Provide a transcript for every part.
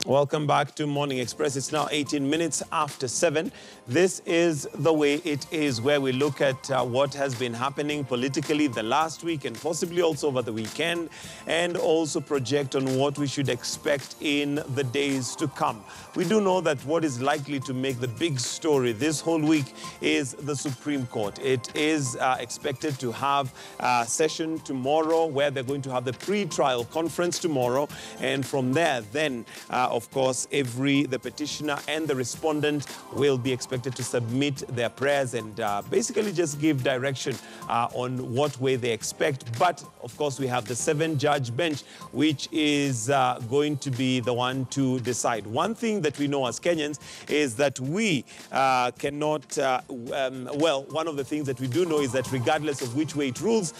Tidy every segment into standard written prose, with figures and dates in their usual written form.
Welcome back to Morning Express. It's now 18 minutes after 7. This is The Way It Is, where we look at what has been happening politically the last week and possibly also over the weekend, and also project on what we should expect in the days to come. We do know that what is likely to make the big story this whole week is the Supreme Court. It is expected to have a session tomorrow where they're going to have the pre-trial conference tomorrow, and from there then of course, the petitioner and the respondent will be expected to submit their prayers and basically just give direction on what way they expect. But, of course, we have the 7-judge bench, which is going to be the one to decide. One thing that we know as Kenyans is that we cannot, one of the things that we do know is that regardless of which way it rules,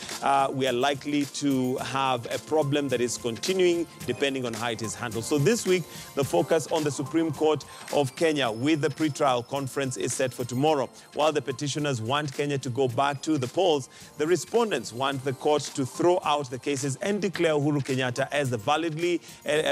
we are likely to have a problem that is continuing depending on how it is handled. So this week, the focus on the Supreme Court of Kenya with the pre-trial conference is set for tomorrow. While the petitioners want Kenya to go back to the polls, the respondents want the court to throw out the cases and declare Uhuru Kenyatta as the validly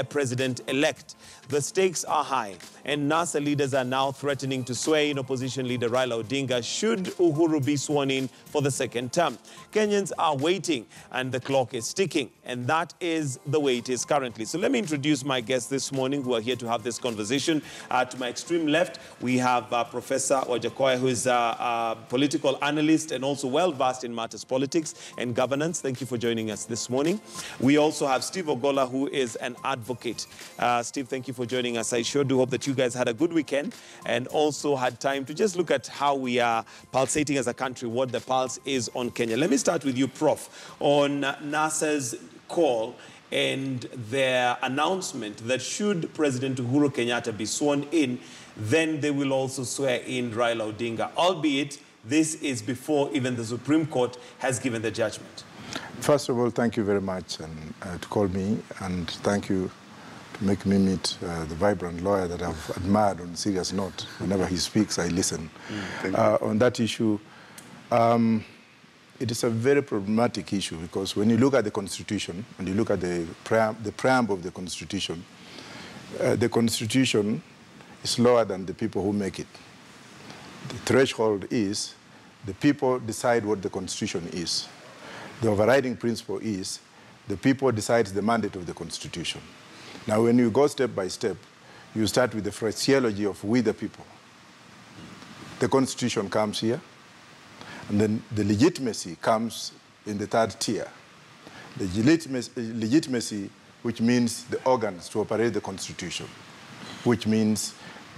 president-elect. The stakes are high, and NASA leaders are now threatening to swear in opposition leader Raila Odinga should Uhuru be sworn in for the second term. Kenyans are waiting, and the clock is ticking, and that is the way it is currently. So let me introduce my guests this morning who are here to have this conversation. To my extreme left, we have Professor Wajakoya, who is a political analyst and also well-versed in matters politics and governance. Thank you for joining us this morning. We also have Steve Ogolla, who is an advocate. Steve, thank you for joining us. I sure do hope that you guys had a good weekend and also had time to just look at how we are pulsating as a country, what the pulse is on Kenya. Let me start with you, Prof, on NASA's call and their announcement that should President Uhuru Kenyatta be sworn in, then they will also swear in Raila Odinga, albeit this is before even the Supreme Court has given the judgment. First of all, thank you very much to call me, and thank you to make me meet the vibrant lawyer that I've admired on a serious note. Whenever he speaks, I listen. On that issue, it is a very problematic issue because when you look at the Constitution and you look at the preamble of the Constitution is lower than the people who make it. The threshold is the people decide what the Constitution is. The overriding principle is the people decide the mandate of the Constitution. Now, when you go step by step, you start with the phraseology of we the people. The Constitution comes here, and then the legitimacy comes in the third tier. The legitimacy, which means the organs to operate the Constitution, which means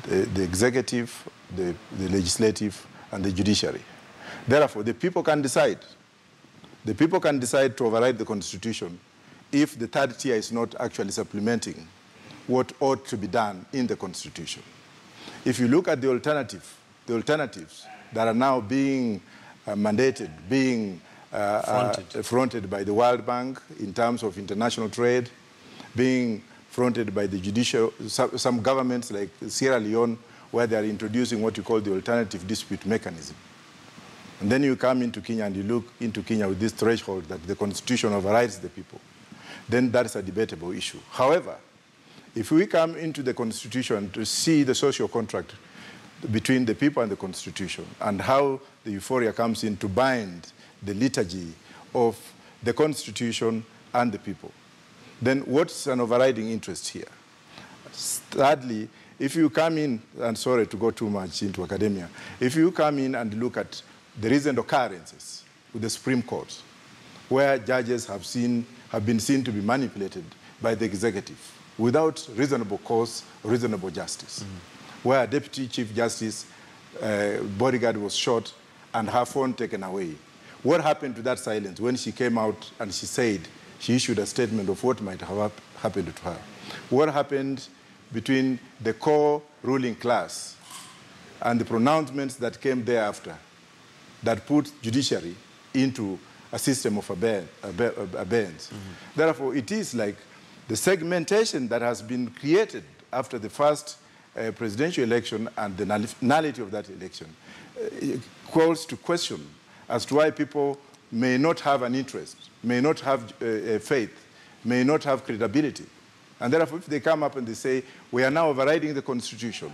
the executive, the legislative, and the judiciary. Therefore, the people can decide. The people can decide to override the Constitution if the third tier is not actually supplementing what ought to be done in the Constitution. If you look at the alternatives that are now being mandated, being fronted by the World Bank in terms of international trade, being fronted by the judicial, some governments like Sierra Leone, where they are introducing what you call the alternative dispute mechanism. And then you come into Kenya and you look into Kenya with this threshold that the Constitution overrides the people. Then that is a debatable issue. However, if we come into the Constitution to see the social contract between the people and the Constitution and how the euphoria comes in to bind the liturgy of the Constitution and the people, then what's an overriding interest here? Thirdly, if you come in, and sorry to go too much into academia, if you come in and look at the recent occurrences with the Supreme Court, where judges have been seen to be manipulated by the executive without reasonable cause, reasonable justice, where a Deputy Chief Justice bodyguard was shot and her phone taken away. What happened to that silence when she came out and she said, she issued a statement of what might have happened to her? What happened between the core ruling class and the pronouncements that came thereafter that put judiciary into a system of abeyance? Therefore, it is like the segmentation that has been created after the first presidential election and the nullity of that election calls to question as to why people may not have an interest, may not have faith, may not have credibility And therefore, if they come up and they say, we are now overriding the Constitution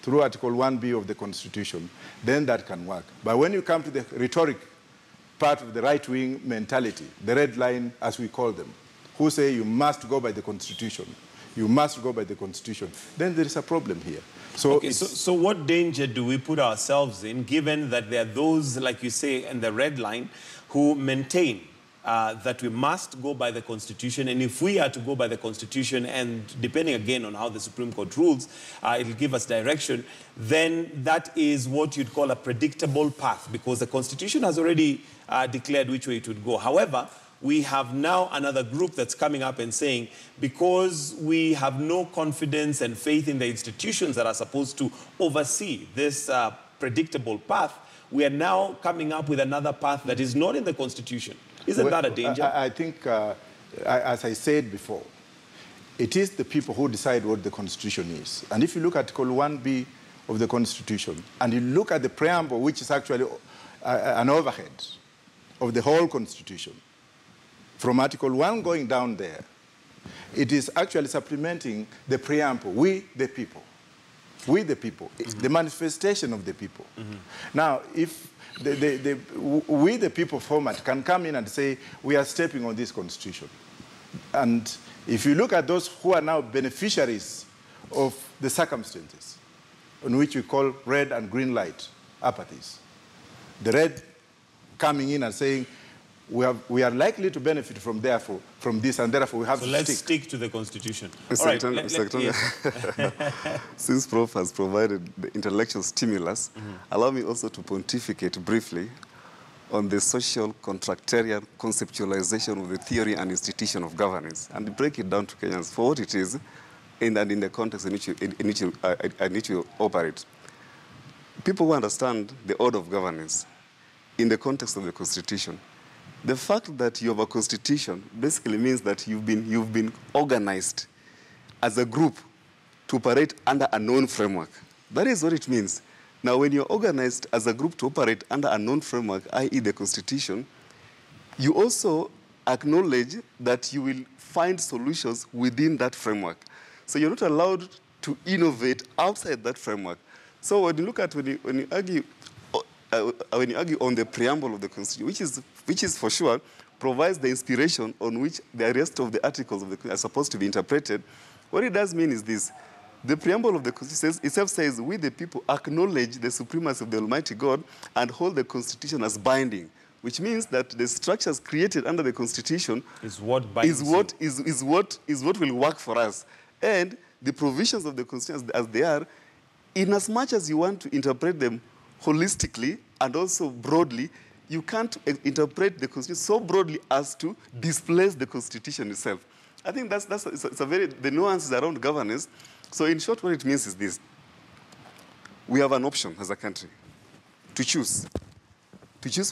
through Article 1B of the Constitution, then that can work. But when you come to the rhetoric part of the right-wing mentality, the red line, as we call them, who say you must go by the Constitution, you must go by the Constitution, then there is a problem here. So, okay, so what danger do we put ourselves in, given that there are those, like you say, in the red line, who maintain that we must go by the Constitution, and if we are to go by the Constitution, and depending again on how the Supreme Court rules, it'll give us direction, then that is what you'd call a predictable path, because the Constitution has already declared which way it would go. However, we have now another group that's coming up and saying, because we have no confidence and faith in the institutions that are supposed to oversee this predictable path, we are now coming up with another path that is not in the Constitution. Isn't that a danger? I think, as I said before, it is the people who decide what the Constitution is. And if you look at Article 1B of the Constitution, and you look at the preamble, which is actually an overhead of the whole Constitution, from Article 1 going down there, it is actually supplementing the preamble, we the people. We the people, the manifestation of the people. Now, if we the people format can come in and say, we are stepping on this Constitution. And if you look at those who are now beneficiaries of the circumstances, on which we call red and green light apathies, the red coming in and saying, we are likely to benefit from this, and therefore we have to let's stick to the Constitution. Since Prof has provided the intellectual stimulus, allow me also to pontificate briefly on the social contractarian conceptualization of the theory and institution of governance, and break it down to Kenyans for what it is, and in the context in which you operate. People who understand the order of governance in the context of the Constitution, the fact that you have a Constitution basically means that you've been organized as a group to operate under a known framework. That is what it means. Now, when you're organized as a group to operate under a known framework, i.e. the Constitution, you also acknowledge that you will find solutions within that framework. So you're not allowed to innovate outside that framework. So when you look at, when you argue on the preamble of the Constitution, which is for sure provides the inspiration on which the rest of the articles of the Constitution are supposed to be interpreted, what it does mean is this. The preamble of the Constitution itself says, we the people acknowledge the supremacy of the Almighty God and hold the Constitution as binding, which means that the structures created under the Constitution is what will work for us. And the provisions of the Constitution as they are, in as much as you want to interpret them holistically and also broadly, you can't interpret the Constitution so broadly as to displace the Constitution itself. I think the nuances around governance. So in short, what it means is this. We have an option as a country to choose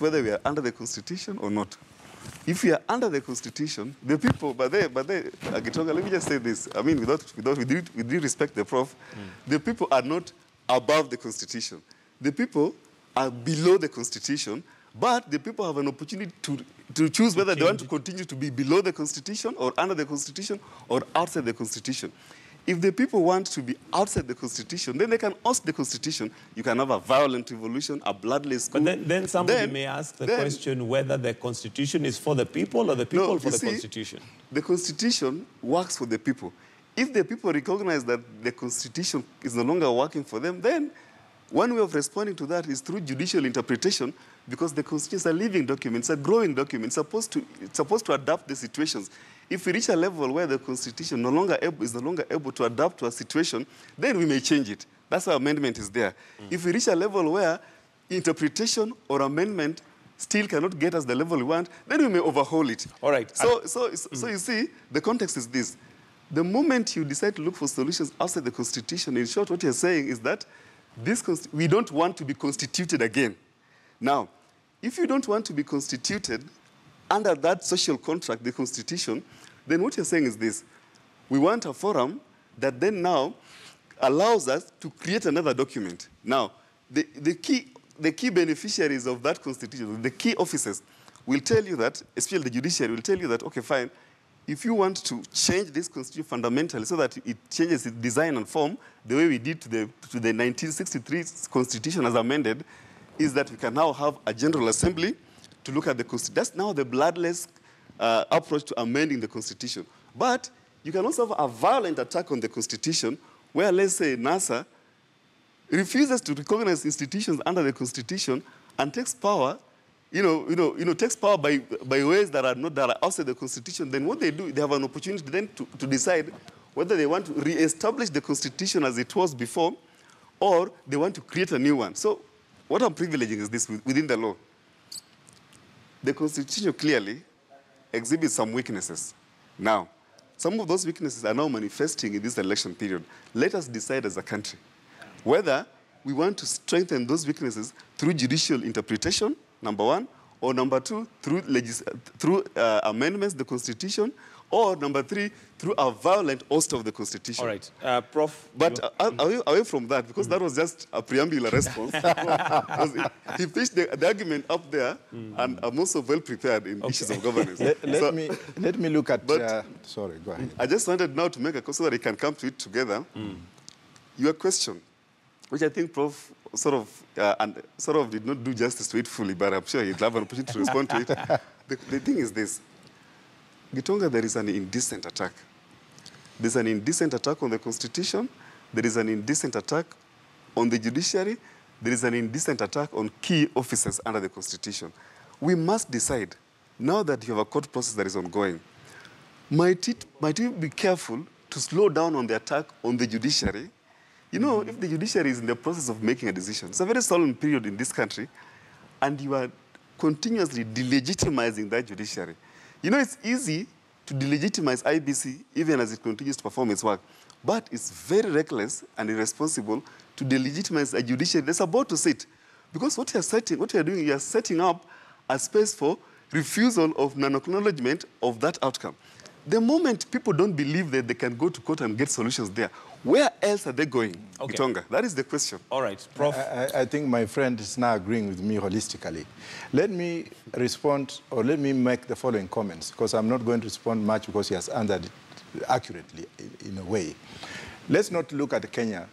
whether we are under the Constitution or not. If we are under the Constitution, the people, but Agitonga, let me just say this. I mean, with due respect the Prof, the people are not above the Constitution. The people are below the Constitution, but the people have an opportunity to choose whether they want to continue to be below the Constitution or under the Constitution or outside the Constitution. If the people want to be outside the Constitution, then they can oust the Constitution. You can have a violent revolution, a bloodless coup. But then somebody may ask the question whether the Constitution is for the people or the people for the Constitution. The Constitution works for the people. If the people recognize that the Constitution is no longer working for them, then one way of responding to that is through judicial interpretation, because the Constitution is a living document, it's a growing document, it's supposed to adapt the situations. If we reach a level where the Constitution is no longer able to adapt to a situation, then we may change it. That's why amendment is there. If we reach a level where interpretation or amendment still cannot get us the level we want, then we may overhaul it. All right. So you see, the context is this. The moment you decide to look for solutions outside the Constitution, in short, what you're saying is that we don't want to be constituted again. Now, if you don't want to be constituted under that social contract, the Constitution, then what you're saying is this. We want a forum that then now allows us to create another document. Now, the key beneficiaries of that Constitution, the key officers, will tell you that, especially the judiciary, will tell you that, okay, fine, if you want to change this constitution fundamentally so that it changes its design and form, the way we did to the 1963 constitution as amended, is that we can now have a General Assembly to look at the constitution. That's now the bloodless approach to amending the constitution. But you can also have a violent attack on the constitution where, let's say, NASA refuses to recognize institutions under the constitution and takes power, takes power by ways that are outside the constitution. Then what they do, they have an opportunity then to decide whether they want to reestablish the constitution as it was before, or they want to create a new one. So what I'm privileging is this within the law. The constitution clearly exhibits some weaknesses. Now, some of those weaknesses are now manifesting in this election period. Let us decide as a country whether we want to strengthen those weaknesses through judicial interpretation, number one, or number two, through amendments to the Constitution, or number three, through a violent oust of the Constitution. All right, Prof. But away from that, because that was just a preambular response, he pitched the argument up there, and I'm also well prepared in issues of governance. Let me look at... sorry, go ahead. I just wanted now to make a question so that we can come to it together. Your question, which I think Prof sort of did not do justice to it fully, but I'm sure he'd have an opportunity to respond to it. The thing is this. Gitonga, there is an indecent attack. There's an indecent attack on the Constitution. There is an indecent attack on the judiciary. There is an indecent attack on key officers under the Constitution. We must decide, now that you have a court process that is ongoing, might we be careful to slow down on the attack on the judiciary? You know, if the judiciary is in the process of making a decision, it's a very solemn period in this country, and you are continuously delegitimizing that judiciary. You know, it's easy to delegitimize IBC even as it continues to perform its work, but it's very reckless and irresponsible to delegitimize a judiciary that's about to sit. Because what you're doing, you're setting up a space for refusal of non-acknowledgement of that outcome. The moment people don't believe that they can go to court and get solutions there, where else are they going? Okay. Gitonga, that is the question. All right, Prof. I think my friend is now agreeing with me holistically. Let me respond, or let me make the following comments, because I'm not going to respond much because he has answered it accurately in a way. Let's not look at Kenya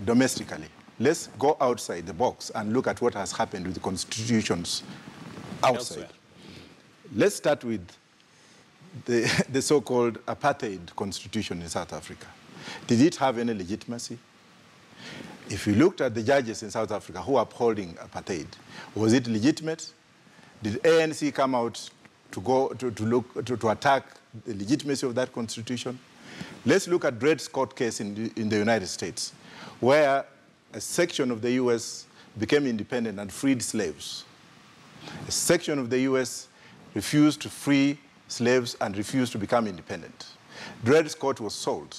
domestically. Let's go outside the box and look at what has happened with the constitutions outside. Elsewhere. Let's start with the so-called apartheid constitution in South Africa. Did it have any legitimacy? If you looked at the judges in South Africa who are upholding apartheid, was it legitimate? Did ANC come out to attack the legitimacy of that constitution? Let's look at Dred Scott case in the United States, where a section of the U.S. became independent and freed slaves. A section of the U.S. refused to free slaves and refused to become independent. Dred Scott was sold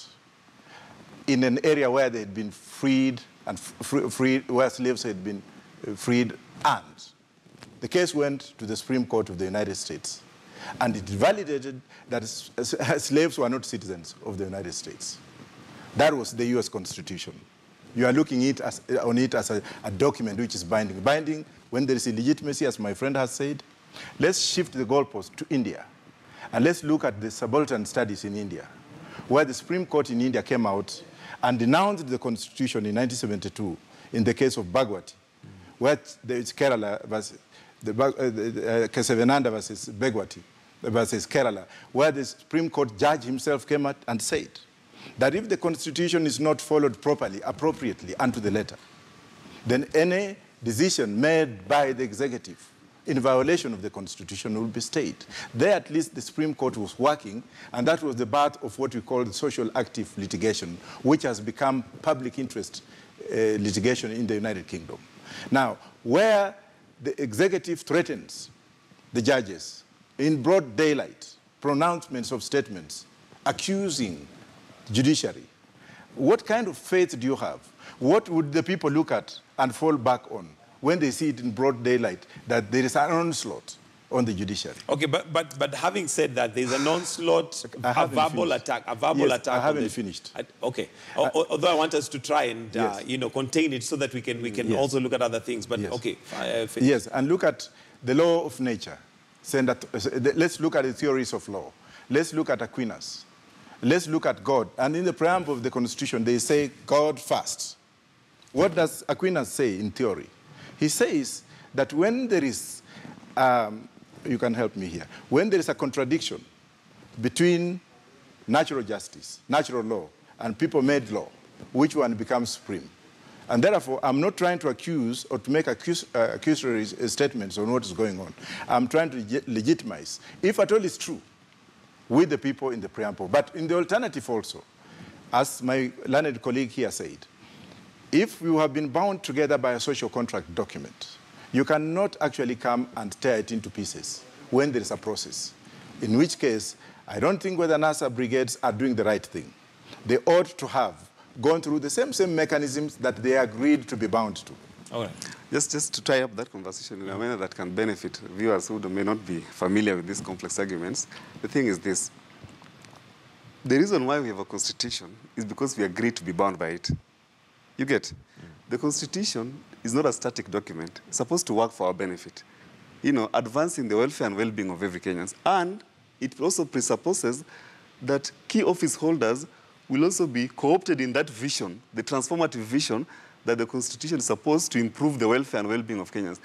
in an area where they had been freed and where slaves had been freed, and the case went to the Supreme Court of the United States, and it validated that slaves were not citizens of the United States. That was the U.S. Constitution. You are looking on it as a document which is binding. Binding when there is illegitimacy, as my friend has said. Let's shift the goalpost to India, and let's look at the subaltern studies in India, where the Supreme Court in India came out and denounced the Constitution in 1972 in the case of Bhagwati, where there is Kerala versus Kesavananda versus Bhagwati versus Kerala, where the Supreme Court judge himself came out and said that if the Constitution is not followed properly, appropriately, and to the letter, then any decision made by the executive in violation of the Constitution will be stayed. There, at least, the Supreme Court was working, and that was the birth of what we call the social active litigation, which has become public interest litigation in the United Kingdom. Now, where the executive threatens the judges in broad daylight, pronouncements of statements accusing the judiciary, what kind of faith do you have? What would the people look at and fall back on when they see it in broad daylight, that there is an onslaught on the judiciary? Okay, but having said that, there's an onslaught, a verbal attack. I haven't finished. Okay. Although I want us to try and contain it so that we can also look at other things. But okay, finish. Yes, and look at the law of nature. Let's look at the theories of law. Let's look at Aquinas. Let's look at God. And in the preamble of the Constitution, they say God first. What does Aquinas say in theory? He says that when there is, you can help me here, when there is a contradiction between natural justice, natural law, and people-made law, which one becomes supreme? And therefore, I'm not trying to accuse or to make accusatory statements on what is going on. I'm trying to legitimize, if at all it's true, with the people in the preamble. But in the alternative also, as my learned colleague here said, if you have been bound together by a social contract document, you cannot actually come and tear it into pieces when there is a process. In which case, I don't think whether NASA brigades are doing the right thing. They ought to have gone through the same mechanisms that they agreed to be bound to. All right. Just to tie up that conversation in a manner that can benefit viewers who may not be familiar with these complex arguments, the thing is this. The reason why we have a constitution is because we agreed to be bound by it. You get? The constitution is not a static document. It's supposed to work for our benefit. You know, advancing the welfare and well-being of every Kenyan. And it also presupposes that key office holders will also be co-opted in that vision, the transformative vision that the Constitution is supposed to improve the welfare and well-being of Kenyans.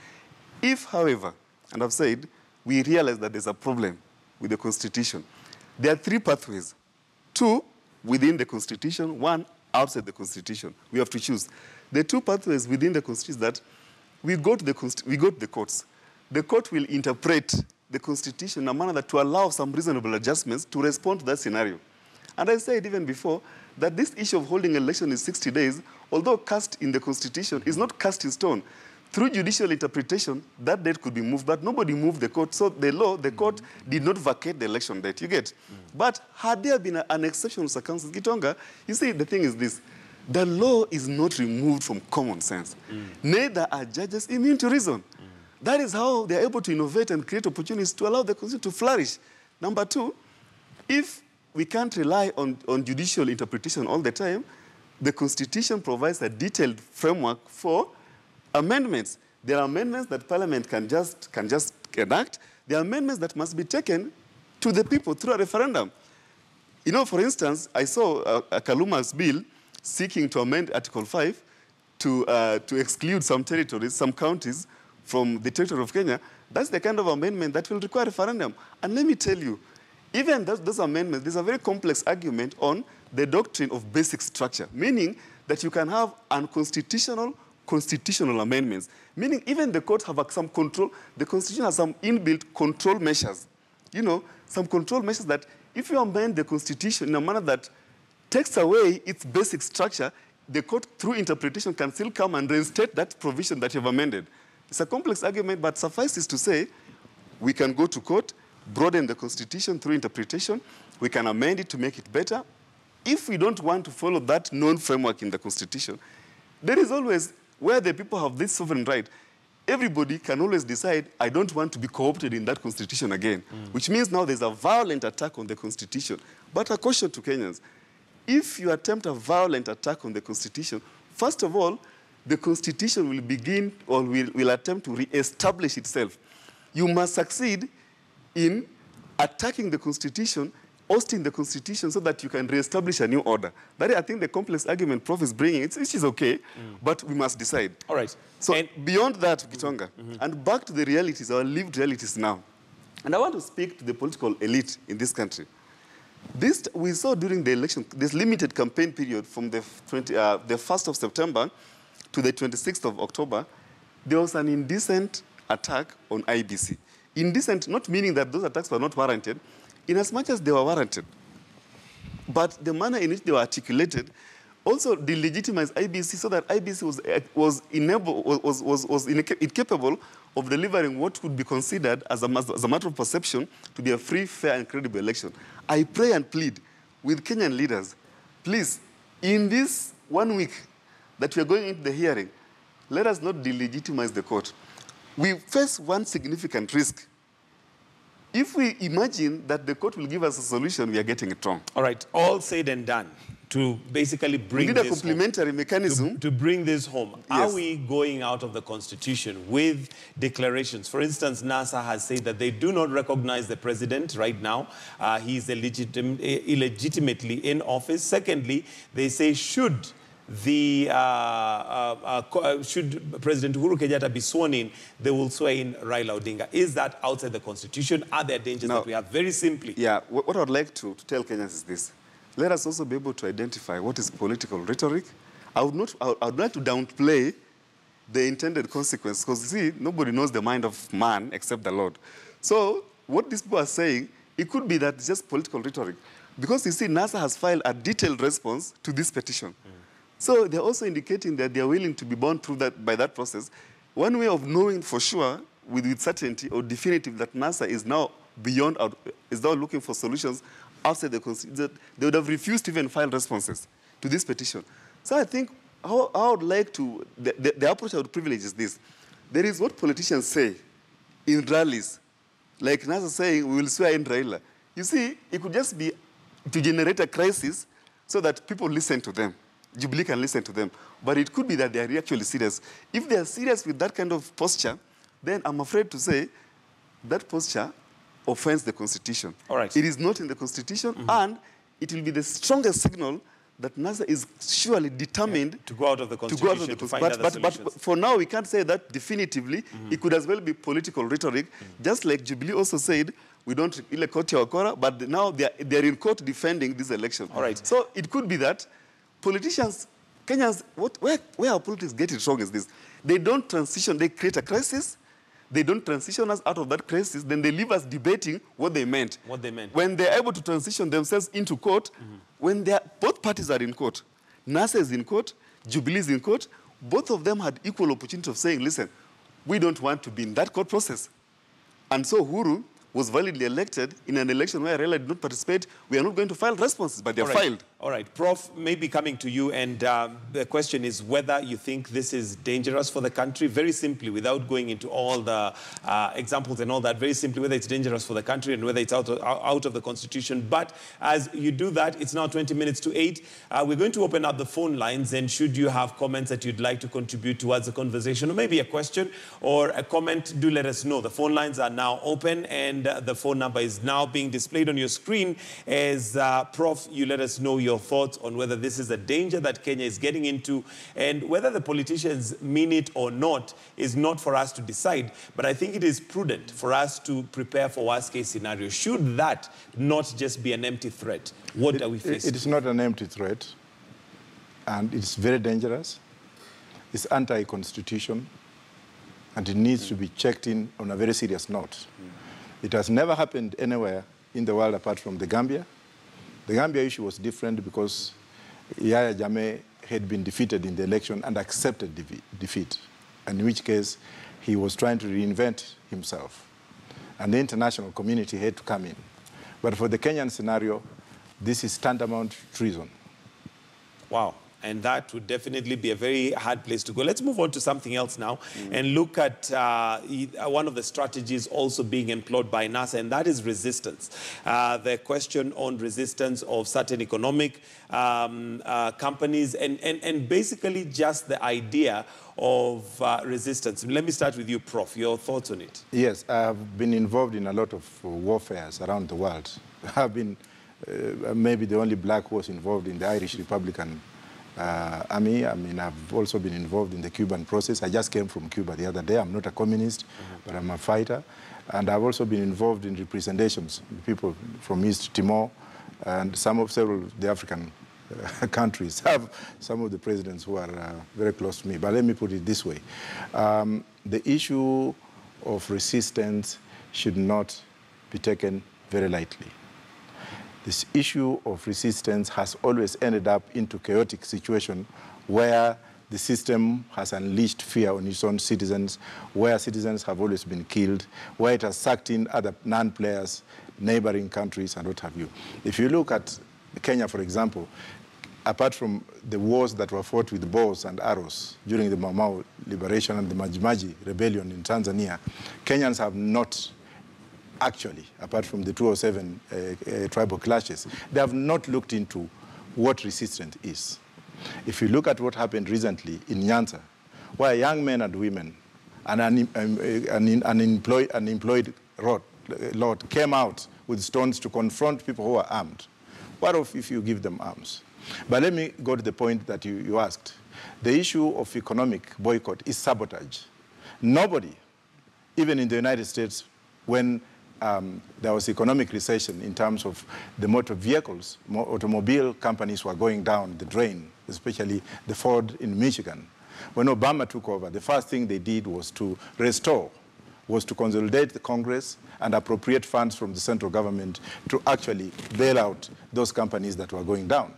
If, however, and I've said, we realize that there's a problem with the Constitution, there are three pathways. Two within the Constitution, one outside the Constitution. We have to choose. The two pathways within the Constitution is that we go to the courts. The court will interpret the Constitution in a manner that to allow some reasonable adjustments to respond to that scenario. And I said even before that this issue of holding an election in 60 days, although cast in the Constitution, is not cast in stone. Through judicial interpretation, that date could be moved, but nobody moved the court. So the court did not vacate the election date, you get? But had there been an exceptional circumstance, Gitonga, you see, the thing is this. The law is not removed from common sense. Neither are judges immune to reason. That is how they are able to innovate and create opportunities to allow the Constitution to flourish. Number two, if we can't rely on judicial interpretation all the time, the Constitution provides a detailed framework for amendments. There are amendments that Parliament can just enact. There are amendments that must be taken to the people through a referendum. You know, for instance, I saw a Kaluma's bill seeking to amend Article 5 to exclude some territories, some counties from the territory of Kenya. That's the kind of amendment that will require a referendum. And let me tell you, even those amendments, there's a very complex argument on the doctrine of basic structure, meaning that you can have unconstitutional constitutional amendments, meaning even the courts have some control. The Constitution has some inbuilt control measures. You know, some control measures that if you amend the Constitution in a manner that takes away its basic structure, the court, through interpretation, can still come and reinstate that provision that you've amended. It's a complex argument, but suffices to say, we can go to court, broaden the Constitution through interpretation. We can amend it to make it better. If we don't want to follow that known framework in the Constitution, there is always, where the people have this sovereign right, everybody can always decide, I don't want to be co-opted in that Constitution again, which means now there's a violent attack on the Constitution. But a caution to Kenyans, if you attempt a violent attack on the Constitution, first of all, the Constitution will begin or will attempt to re-establish itself. You must succeed in attacking the Constitution, ousting the Constitution so that you can re-establish a new order. That is, I think, the complex argument Prof is bringing, which is okay, but we must decide. All right. So beyond that, Gitonga, and back to the realities, our lived realities now. And I want to speak to the political elite in this country. This we saw during the election, this limited campaign period from the 1st of September to the 26th of October, there was an indecent attack on IBC. Indecent, not meaning that those attacks were not warranted, in as much as they were warranted. But the manner in which they were articulated also delegitimized IBC so that IBC was incapable of delivering what would be considered as a matter of perception to be a free, fair, and credible election. I pray and plead with Kenyan leaders, please, in this 1 week that we are going into the hearing, let us not delegitimize the court. We face one significant risk. If we imagine that the court will give us a solution, we are getting it wrong. All right, all said and done. to basically bring we need a this complementary home, mechanism to bring this home. Yes. Are we going out of the Constitution with declarations? For instance, NASA has said that they do not recognize the president right now. He's illegitimately in office. Secondly, they say should President Uhuru Kenyatta be sworn in, they will swear in Raila Odinga. Is that outside the Constitution? Are there dangers that we have? Very simply. Yeah, what I would like to tell Kenyans is this. Let us also be able to identify what is political rhetoric. I would like to downplay the intended consequence, because, see, nobody knows the mind of man except the Lord. So what these people are saying, it could be that it's just political rhetoric. Because, you see, NASA has filed a detailed response to this petition. So they're also indicating that they're willing to be bound through that, by that process. One way of knowing for sure, with certainty or definitive, that NASA is now is now looking for solutions outside the Constitution, they would have refused to even file responses to this petition. So I think how I would like to, the approach I would privilege is this. There is what politicians say in rallies, like NASA saying, we will swear in Raila. You see, it could just be to generate a crisis so that people listen to them. Jubilee can listen to them. But it could be that they are actually serious. If they are serious with that kind of posture, then I'm afraid to say that posture offends the Constitution. All right. It is not in the Constitution, and it will be the strongest signal that NASA is surely determined to go out of the Constitution, to find other solutions. But for now, we can't say that definitively. It could as well be political rhetoric, just like Jubilee also said, we don't elect Wakora, but now they're in court defending this election. All right. So it could be that politicians, Kenyans, where our politics get it wrong is this. They don't transition, they create a crisis, they don't transition us out of that crisis, then they leave us debating what they meant. What they meant. When they're able to transition themselves into court, when both parties are in court, NASA is in court, Jubilee is in court, both of them had equal opportunity of saying, listen, we don't want to be in that court process. And so Uhuru was validly elected in an election where Raila did not participate. We are not going to file responses, but they're filed. All right. Prof, maybe coming to you, and the question is whether you think this is dangerous for the country, very simply, without going into all the examples and all that, very simply, whether it's dangerous for the country and whether it's out of the Constitution. But as you do that, it's now 20 minutes to 8. We're going to open up the phone lines, and should you have comments that you'd like to contribute towards the conversation, or maybe a question or a comment, do let us know. The phone lines are now open, and the phone number is now being displayed on your screen as Prof, you let us know your thoughts on whether this is a danger that Kenya is getting into, and whether the politicians mean it or not is not for us to decide. But I think it is prudent for us to prepare for worst-case scenario. Should that not just be an empty threat, what are we facing? It is not an empty threat, and it's very dangerous. It's anti-constitution, and it needs to be checked in on a very serious note. It has never happened anywhere in the world apart from the Gambia. The Gambia issue was different because Yahya Jammeh had been defeated in the election and accepted defeat, in which case he was trying to reinvent himself. And the international community had to come in. But for the Kenyan scenario, this is tantamount treason. Wow. And that would definitely be a very hard place to go. Let's move on to something else now and look at one of the strategies also being employed by NASA, and that is resistance. The question on resistance of certain economic companies and basically just the idea of resistance. Let me start with you, Prof. Your thoughts on it? Yes, I've been involved in a lot of warfares around the world. I've been maybe the only black horse involved in the Irish Republican Army. I mean, I've also been involved in the Cuban process. I just came from Cuba the other day. I'm not a communist, but I'm a fighter. And I've also been involved in representations, people from East Timor, and several of the African countries have some of the presidents who are very close to me. But let me put it this way. The issue of resistance should not be taken very lightly. This issue of resistance has always ended up into chaotic situation where the system has unleashed fear on its own citizens, where citizens have always been killed, where it has sucked in other non-players, neighboring countries, and what have you. If you look at Kenya, for example, apart from the wars that were fought with bows and arrows during the Mau Mau liberation and the Majimaji rebellion in Tanzania, Kenyans have not actually, apart from the 2007 tribal clashes, they have not looked into what resistance is. If you look at what happened recently in Nyanza, where young men and women, an unemployed lot came out with stones to confront people who are armed. What if you give them arms? But let me go to the point that you asked. The issue of economic boycott is sabotage. Nobody, even in the United States, when there was economic recession in terms of the motor vehicles, automobile companies were going down the drain, especially the Ford in Michigan. When Obama took over, the first thing they did was to restore, was to consolidate the Congress and appropriate funds from the central government to actually bail out those companies that were going down.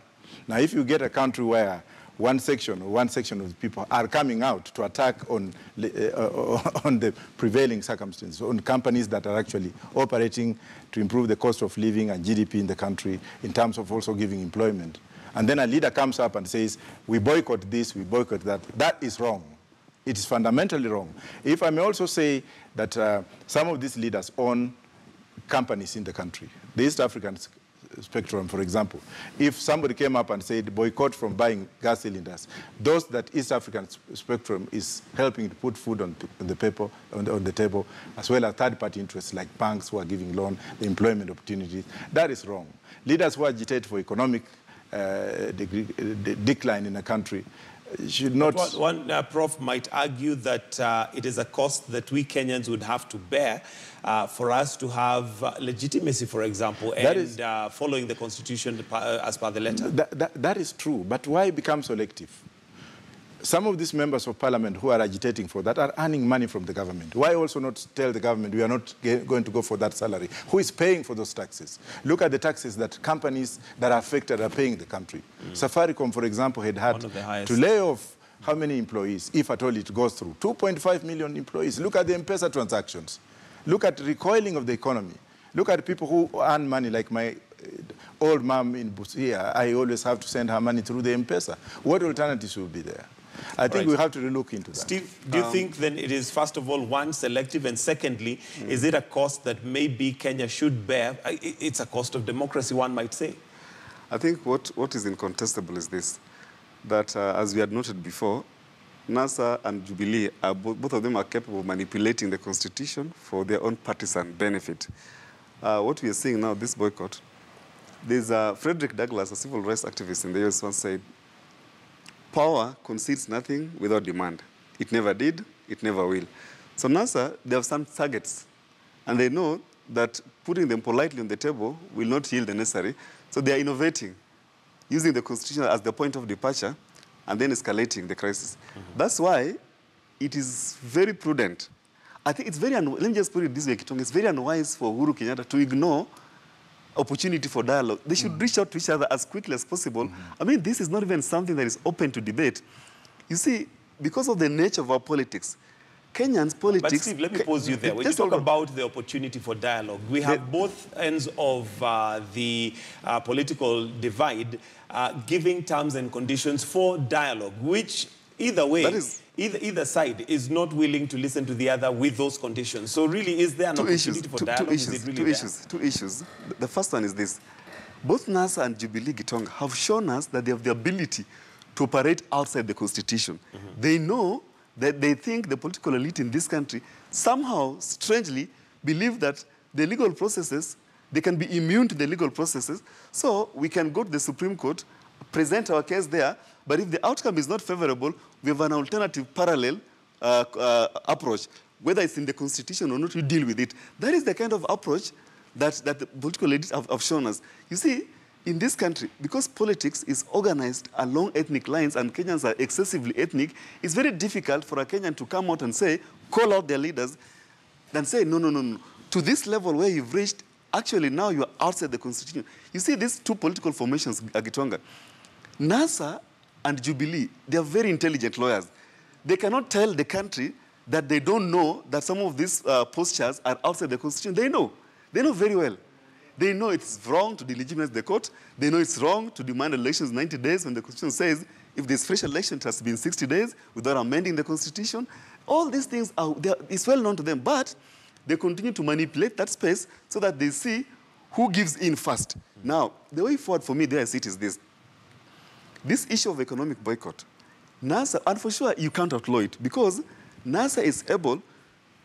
Now, if you get a country where one section of the people are coming out to attack on the prevailing circumstances, on companies that are actually operating to improve the cost of living and GDP in the country in terms of also giving employment, and then a leader comes up and says, we boycott this, we boycott that, that is wrong. It is fundamentally wrong. If I may also say that some of these leaders own companies in the country. The East African spectrum, for example. If somebody came up and said boycott from buying gas cylinders, those that East African spectrum is helping to put food on the table, as well as third-party interests like banks who are giving loan, the employment opportunities, that is wrong. Leaders who agitate for economic decline in a country should not... One Prof might argue that it is a cost that we Kenyans would have to bear for us to have legitimacy, for example, and following the Constitution as per the letter. That is true, but why become selective? Some of these members of parliament who are agitating for that are earning money from the government. Why also not tell the government we are not going to go for that salary? Who is paying for those taxes? Look at the taxes that companies that are affected are paying the country. Safaricom, for example, had to lay off how many employees, if at all it goes through? 2.5 million employees. Look at the M-Pesa transactions. Look at recoiling of the economy. Look at people who earn money, like my old mom in Busia. I always have to send her money through the M-Pesa. What alternatives will be there? I think we have to look into that. Steve, do you think then it is, first of all, one, selective, and secondly, is it a cost that maybe Kenya should bear? It's a cost of democracy, one might say. I think what is incontestable is this, that as we had noted before, NASA and Jubilee, both of them are capable of manipulating the Constitution for their own partisan benefit. What we are seeing now, this boycott, there's Frederick Douglass, a civil rights activist in the US, once said, power concedes nothing without demand. It never did, it never will. So NASA, they have some targets, and they know that putting them politely on the table will not yield the necessary. So they are innovating, using the Constitution as the point of departure, and then escalating the crisis. That's why it is very prudent. I think it's very, let me just put it this way, Kitonga, it's very unwise for Uhuru Kenyatta to ignore opportunity for dialogue. They should reach out to each other as quickly as possible. I mean, this is not even something that is open to debate. You see, because of the nature of our politics, Kenyans' politics... But Steve, let me pause you there. When you talk about the opportunity for dialogue, we have both ends of the political divide giving terms and conditions for dialogue, which either way, either side is not willing to listen to the other with those conditions. So really, is there an opportunity for dialogue? Two issues. The first one is this. Both NASA and Jubilee Gitonga have shown us that they have the ability to operate outside the Constitution. They know that they think the political elite in this country somehow, strangely, believe that the legal processes, they can be immune to the legal processes. So we can go to the Supreme Court, present our case there, but if the outcome is not favorable, we have an alternative parallel approach. Whether it's in the Constitution or not, we deal with it. That is the kind of approach that the political elites have shown us. You see, in this country, because politics is organized along ethnic lines and Kenyans are excessively ethnic, it's very difficult for a Kenyan to come out and say, call out their leaders, and say, no, no, no, no. To this level where you've reached, actually now you are outside the Constitution. You see these two political formations, Gitonga, NASA and Jubilee, they are very intelligent lawyers. They cannot tell the country that they don't know that some of these postures are outside the Constitution. They know. They know very well. They know it's wrong to delegitimize the court. They know it's wrong to demand elections 90 days when the Constitution says if there's fresh election, it has been 60 days without amending the Constitution. All these things, it's well known to them, but they continue to manipulate that space so that they see who gives in first. Now, the way forward for me there I see it is this. this issue of economic boycott, NASA, and for sure you can't outlaw it because NASA is able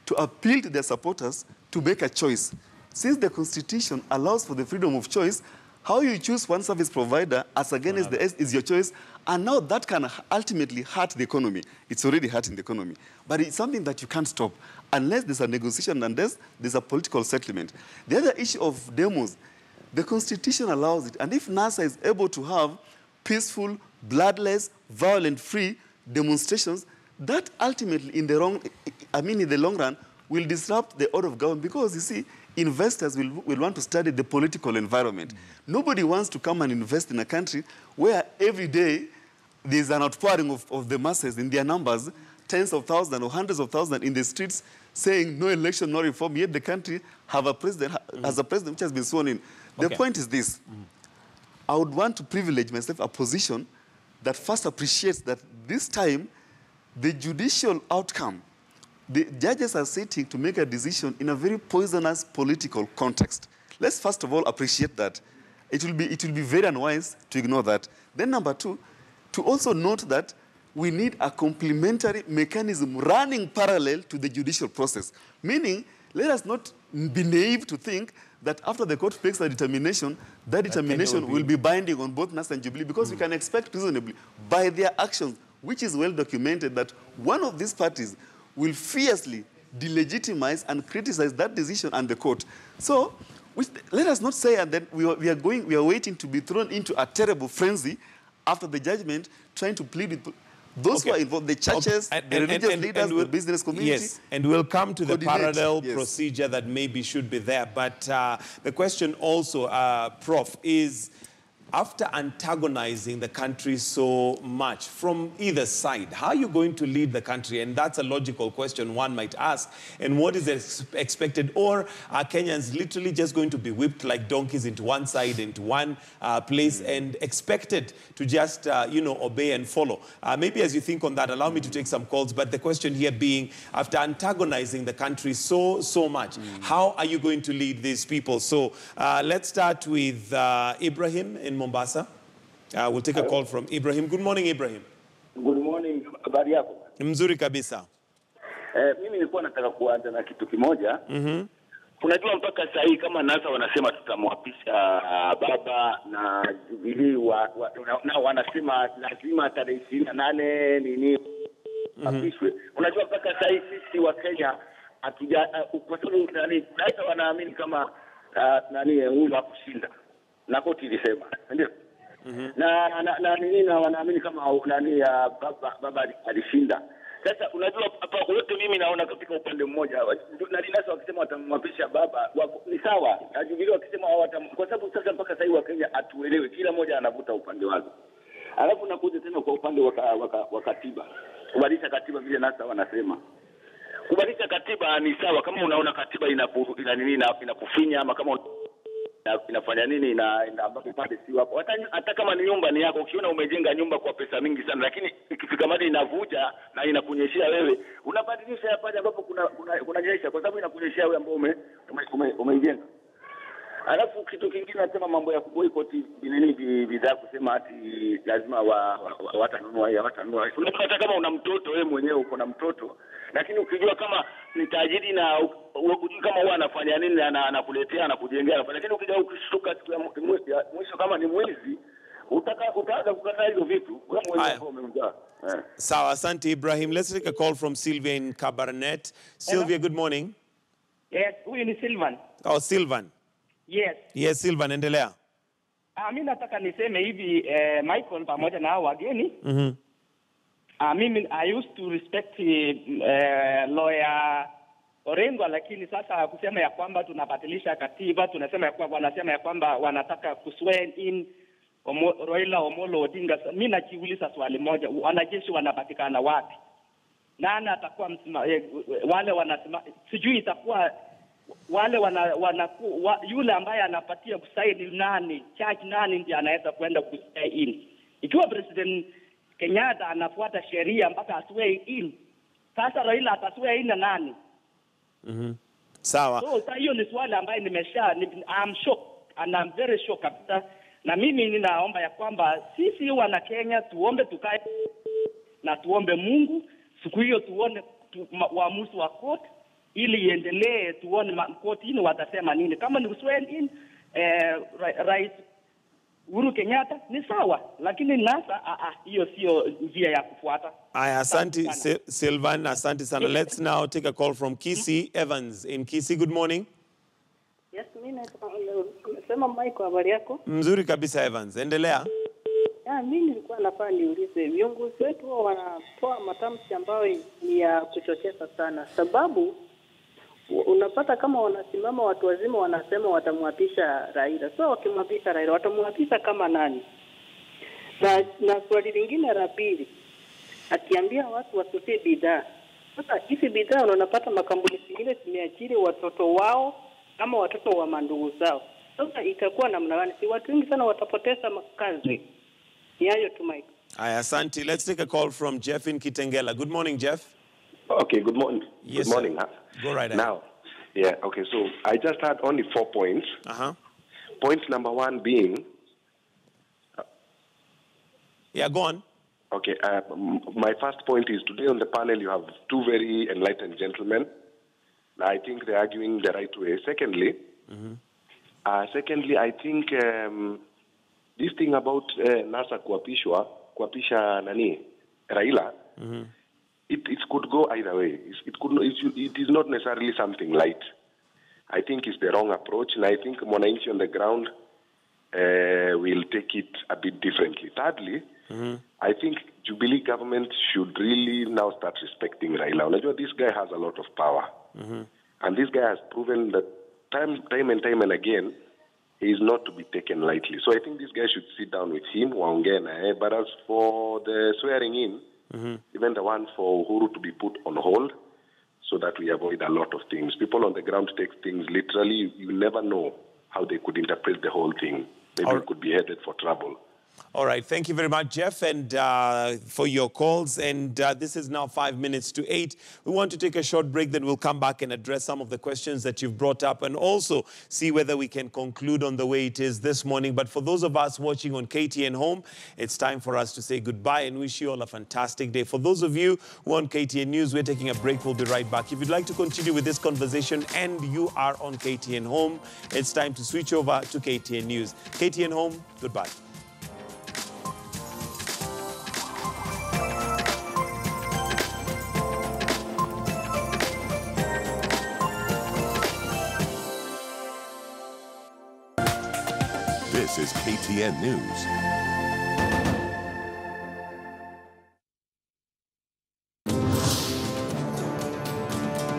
to appeal to their supporters to make a choice. Since the Constitution allows for the freedom of choice, how you choose one service provider as against the is your choice, and now that can ultimately hurt the economy. It's already hurting the economy. But it's something that you can't stop unless there's a negotiation, unless there's a political settlement. The other issue of demos, the Constitution allows it, and if NASA is able to have peaceful, bloodless, violent-free demonstrations, that ultimately, in the long run, will disrupt the order of government because, you see, investors will want to study the political environment. Nobody wants to come and invest in a country where every day there's an outpouring of the masses in their numbers, tens of thousands or hundreds of thousands in the streets saying no election, no reform, yet the country has a president which has been sworn in. The point is this. I would want to privilege myself a position that first appreciates that this time the judicial outcome, the judges are sitting to make a decision in a very poisonous political context. Let's first of all appreciate that. It will be very unwise to ignore that. Then number two, to also note that we need a complementary mechanism running parallel to the judicial process. Meaning, let us not be naive to think that after the court makes a determination, that determination will be binding on both NASA and Jubilee because we can expect reasonably by their actions, which is well documented, that one of these parties will fiercely delegitimize and criticize that decision and the court. So let us not say that we are waiting to be thrown into a terrible frenzy after the judgment, trying to plead with those who are involved, the churches, the religious leaders, the business community. Yes, and we'll come to the parallel procedure that maybe should be there. But the question also, Prof, is after antagonizing the country so much from either side, how are you going to lead the country? And that's a logical question one might ask. And what is expected? Or are Kenyans literally just going to be whipped like donkeys into one side, into one place, and expected to just, obey and follow? Maybe as you think on that, allow me to take some calls. But the question here being, after antagonizing the country so much, how are you going to lead these people? So let's start with Ibrahim in Mombasa. We'll take a call from Ibrahim. Good morning, Ibrahim. Good morning. Habari yako? Mzuri kabisa. Mimi nilikuwa nataka kuanza na kitu kimoja. Unajua mpaka sasa hii kama NASA wanasema tutamwapisha baba na Jubilee na wanasema lazima tarehe 28 nini apishwe. Unajua mpaka sasa hii sisi wa Kenya hatuja kwa sababu NASA wanaamini kama huyu hakushinda. Na koti ilisema, ndio. Na wanaamini kama baba alishinda. Sasa unajua hapa wote mimi naona katika upande mmoja na NASA wakisema watamwapisha baba ni sawa. Na Jubilee wakisema kwa sababu sasa mpaka sasa wa Kenya atuelewe, kila mmoja anavuta upande wake. Alafu nakuja tena kwa upande wa katiba. Kubadilisha katiba vile NASA wanasema. Kubadilisha katiba ni sawa kama unaona katiba inakufinya ama kama inafanya nini ambapo pale si wako. Hata kama ni nyumba ni yako, ukiona umejenga nyumba kwa pesa mingi sana lakini ikifika mahali inavuja na inakunyeshia wewe, unabadilisha pale ambapo kunanyesha kwa sababu inakunyeshia wewe ambao umeijenga. Alafu kitu kingine nasema mambo ya boycott bidhaa kusema ati lazima watanunua. Unapata kama una mtoto wewe mwenyewe uko na mtoto, lakini ukijua kama ni tajiri na ukijua kama huwa anafanya nini anakuletea anakujengea, lakini ukija ukishtuka mwisho kama ni mwizi utaanza kukataa hizo vitu wewe mwenyewe umemjaa. Sawa, asante Ibrahim. Let's take a call from Sylvia in KABARNET. Sylvia, good morning. Yes, huyu ni Sylvan. Oh, Sylvan. Yes. Yes, Sylvan, endelea. Mimi nataka niseme hivi Michael pamoja na hao wageni. Mimi I used to respect lawyer Orengo, lakini sasa kusema ya kwamba tunabadilisha katiba, wanasema ya kwamba wanataka kuswear in Raila Omolo Odinga. Mimi najiuliza swali moja, wanajeshi wanapatikana wapi? Nani atakuwa wale wanasema sijui itakuwa wale yule ambaye anapatia kusaini nani, charge nani ndiye anaweza kwenda kuswear in. Ikiwa President Kenyatta anafuata sheria mpaka aswear in, sasa Raila ataswear in na nani? Sawa. So hiyo ni swali ambaye I'm shocked and I'm very shocked kabisa. Na mimi ninaomba ya kwamba sisi wana Kenya tuombe, tukae na tuombe Mungu siku hiyo, tuone uamuzi wa court ili iendelee, tuone court hii watasema nini. Kama ni swear in Rais Uhuru Kenyatta ni sawa, lakini nasa hiyo sio njia ya kufuata. Asante Sylvan, asante sana. Let's now take a call from KISII. Evans in KISII, good morning. Yes, mimi nasema Mike, habari yako? Mzuri kabisa Evans, endelea. Mimi nilikuwa nafaa niulize, viongozi wetu wanatoa matamshi ambayo ni ya kuchocheza sana, sababu unapata kama wanasimama watu wazima wanasema watamwapisha Raila. So wakimwapisha Raila watamwapisha kama nani? Na swali lingine la pili, akiambia watu wasusie bidhaa. Sasa hizi bidhaa unapata makampuni mengine zimeajiri watoto wao ama watoto wa mandugu zao. Sasa itakuwa namna gani? Si watu wengi sana watapoteza makazi. Ni hayo tu Mike. Asante. Let's take a call from Jeff in Kitengela. Good morning, Jeff. Okay, good morning. Yes, good morning. Huh? Go right ahead. Now, yeah, okay, so I just had only 4 points. Point number 1 being... yeah, go on. Okay, my first point is today on the panel you have 2 very enlightened gentlemen. I think they're arguing the right way. Secondly, I think this thing about NASA kuapisha nani Raila, it could go either way. It is not necessarily something light. I think it's the wrong approach, and I think mwananchi on the ground will take it a bit differently. Thirdly, I think Jubilee government should really now start respecting Raila. Unajua, this guy has a lot of power. And this guy has proven that time and time again, he is not to be taken lightly. So I think this guy should sit down with him, but as for the swearing in, even the one for Uhuru to be put on hold, so that we avoid a lot of things. People on the ground take things literally. You never know how they could interpret the whole thing. Maybe we could be headed for trouble. All right. Thank you very much, Jeff, and for your calls. And this is now 5 minutes to 8. We want to take a short break, then we'll come back and address some of the questions that you've brought up and also see whether we can conclude on the way it is this morning. But for those of us watching on KTN Home, it's time for us to say goodbye and wish you all a fantastic day. For those of you who are on KTN News, we're taking a break. We'll be right back. If you'd like to continue with this conversation and you are on KTN Home, it's time to switch over to KTN News. KTN Home, goodbye. This is KTN News.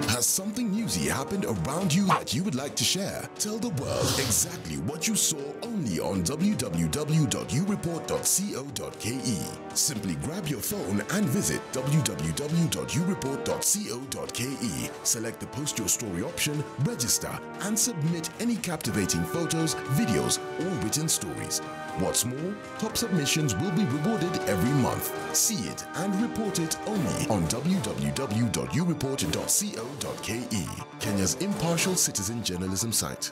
Has something newsy happened around you that you would like to share? Tell the world exactly what you saw only on www.ureport.co.ke. Simply grab your phone and visit www.ureport.co.ke. Select the Post Your Story option, register, and submit any captivating photos, videos, or written stories. What's more, top submissions will be rewarded every month. See it and report it only on www.ureport.co.ke, Kenya's impartial citizen journalism site.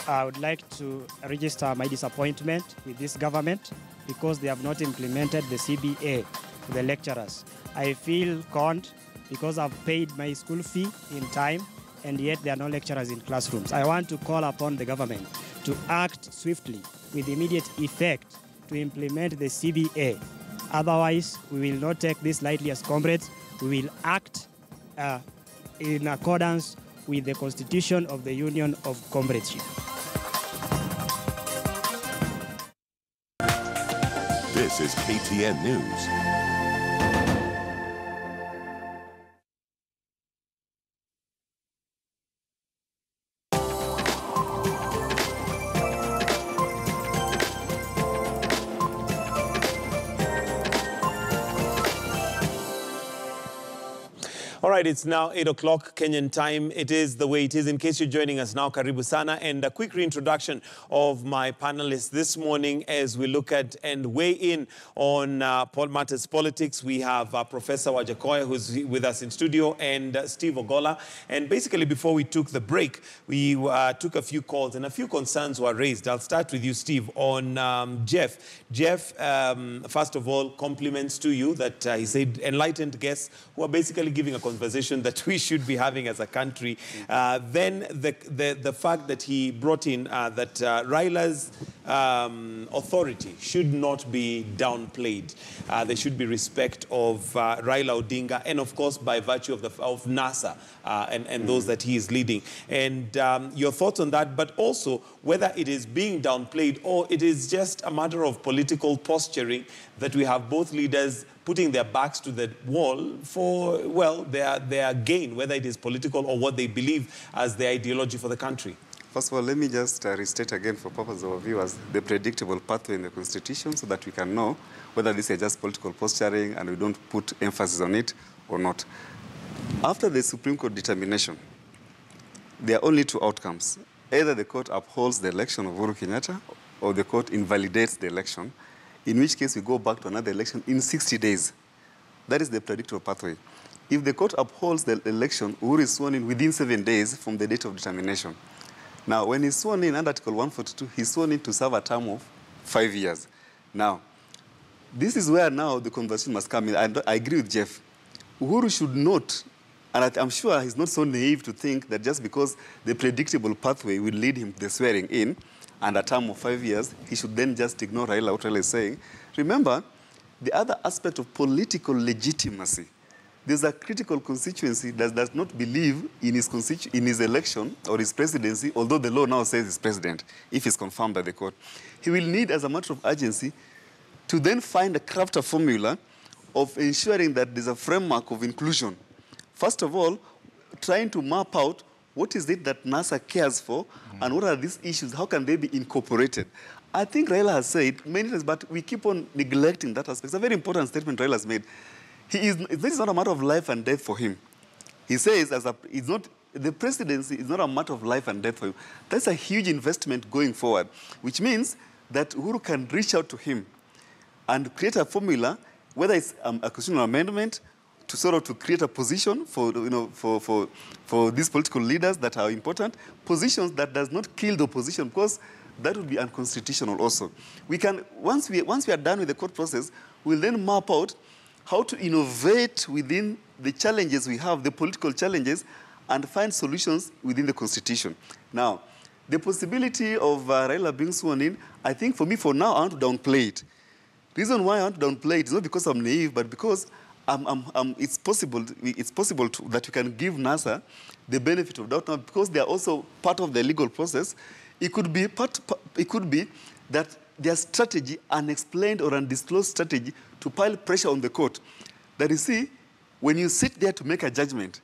I would like to register my disappointment with this government because they have not implemented the CBA to the lecturers. I feel conned because I've paid my school fee in time and yet there are no lecturers in classrooms. I want to call upon the government to act swiftly with immediate effect to implement the CBA. Otherwise, we will not take this lightly as comrades. We will act in accordance with the Constitution of the Union of Comradeship. This is KTN News. All right, it's now 8 o'clock Kenyan time. It is the way it is. In case you're joining us now, karibu sana. And a quick reintroduction of my panelists this morning as we look at and weigh in on matters politics. We have Professor Wajakoya, who's with us in studio, and Steve Ogola. And basically, before we took the break, we took a few calls and a few concerns were raised. I'll start with you, Steve, on Jeff. Jeff, first of all, compliments to you that he said enlightened guests who are basically giving a conversation that we should be having as a country. Then the fact that he brought in that Raila's authority should not be downplayed. There should be respect of Raila Odinga, and of course by virtue of NASA and those that he is leading. And your thoughts on that, but also whether it is being downplayed or it is just a matter of political posturing that we have both leaders putting their backs to the wall for, well, their gain, whether it is political or what they believe as their ideology for the country. First of all, let me just restate again for purpose of our viewers the predictable pathway in the Constitution so that we can know whether this is just political posturing and we don't put emphasis on it or not. After the Supreme Court determination, there are only two outcomes. Either the court upholds the election of Uhuru Kenyatta or the court invalidates the election, in which case we go back to another election in 60 days. That is the predictable pathway. If the court upholds the election, Uhuru is sworn in within 7 days from the date of determination. Now, when he's sworn in under Article 142, he's sworn in to serve a term of 5 years. Now, this is where now the conversation must come in. I agree with Jeff. Uhuru should not, and I'm sure he's not so naive to think that just because the predictable pathway will lead him to the swearing in and a term of 5 years, he should then just ignore Raila, what Raila is saying. Remember, the other aspect of political legitimacy, there's a critical constituency that does not believe in his election or his presidency, although the law now says he's president, if he's confirmed by the court. He will need, as a matter of urgency, to then craft a formula of ensuring that there's a framework of inclusion. First of all, trying to map out what is it that NASA cares for and what are these issues, how can they be incorporated? I think Raila has said many times, but we keep on neglecting that aspect. It's a very important statement Raila has made. This is not a matter of life and death for him. He says the presidency is not a matter of life and death for him. That's a huge investment going forward, which means that Uhuru can reach out to him and create a formula, whether it's a constitutional amendment, to sort of to create a position for, for these political leaders that are important, positions that does not kill the opposition, because that would be unconstitutional also. We can, once we are done with the court process, we'll then map out how to innovate within the challenges we have, the political challenges, and find solutions within the Constitution. Now, the possibility of Raila being sworn in, I think for me, for now, I want to downplay it. The reason why I want to downplay it is not because I'm naive, but because it's possible that you can give NASA the benefit of doubt now, because they are also part of the legal process. It could be that their strategy, unexplained or undisclosed strategy, to pile pressure on the court. That you see, when you sit there to make a judgment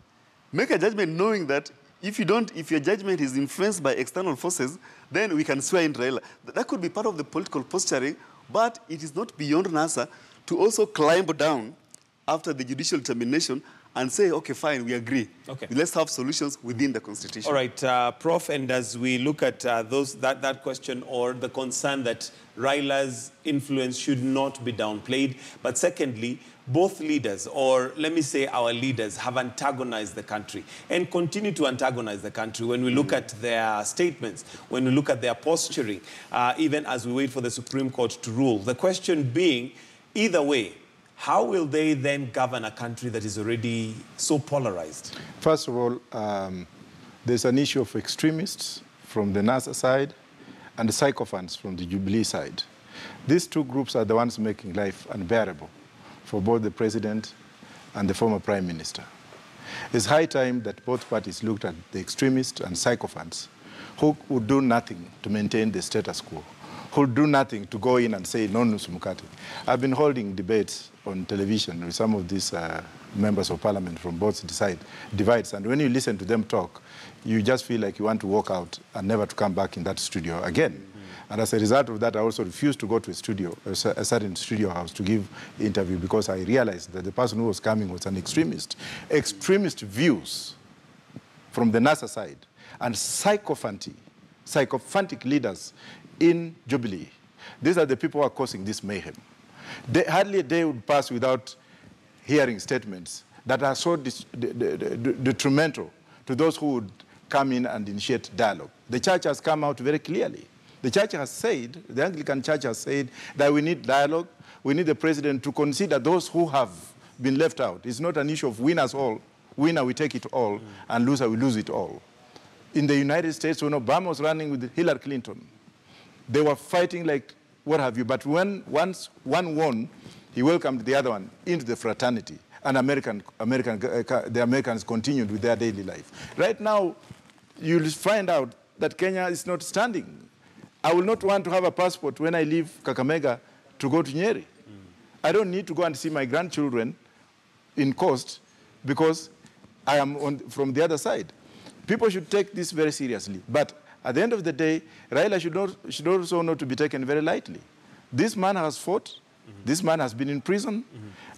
knowing that if your judgment is influenced by external forces, then we can swear in Raila. That could be part of the political posturing, but it is not beyond NASA to also climb down after the judicial determination and say, okay, fine, we agree. Okay. Let's have solutions within the Constitution. All right, Prof, and as we look at that question or the concern that Raila's influence should not be downplayed, but secondly, both leaders, or let me say our leaders, have antagonized the country and continue to antagonize the country when we look at their statements, when we look at their posturing, even as we wait for the Supreme Court to rule. The question being, either way, how will they then govern a country that is already so polarized? First of all, there's an issue of extremists from the NASA side and the sycophants from the Jubilee side. These two groups are the ones making life unbearable for both the president and the former prime minister. It's high time that both parties looked at the extremists and sycophants who would do nothing to maintain the status quo, who would do nothing to go in and say, no, Nusumukati. I've been holding debates on television with some of these members of parliament from both divides, and when you listen to them talk, you just feel like you want to walk out and never to come back in that studio again. And as a result of that, I also refused to go to a studio, a certain studio house, to give an interview because I realized that the person who was coming was an extremist. Extremist views from the NASA side and sycophantic leaders in Jubilee. These are the people who are causing this mayhem. Hardly a day would pass without hearing statements that are so detrimental to those who would come in and initiate dialogue. The church has come out very clearly. The church has said, the Anglican Church has said, that we need dialogue. We need the president to consider those who have been left out. It's not an issue of winners all. Winner, we take it all, and loser, we lose it all. In the United States, when Obama was running with Hillary Clinton, they were fighting like what have you. But once one won, he welcomed the other one into the fraternity. And the Americans continued with their daily life. Right now, you'll find out that Kenya is not standing. I will not want to have a passport when I leave Kakamega to go to Nyeri. I don't need to go and see my grandchildren in Coast because I am from the other side. People should take this very seriously. But at the end of the day, Raila should also not to be taken very lightly. This man has fought. This man has been in prison.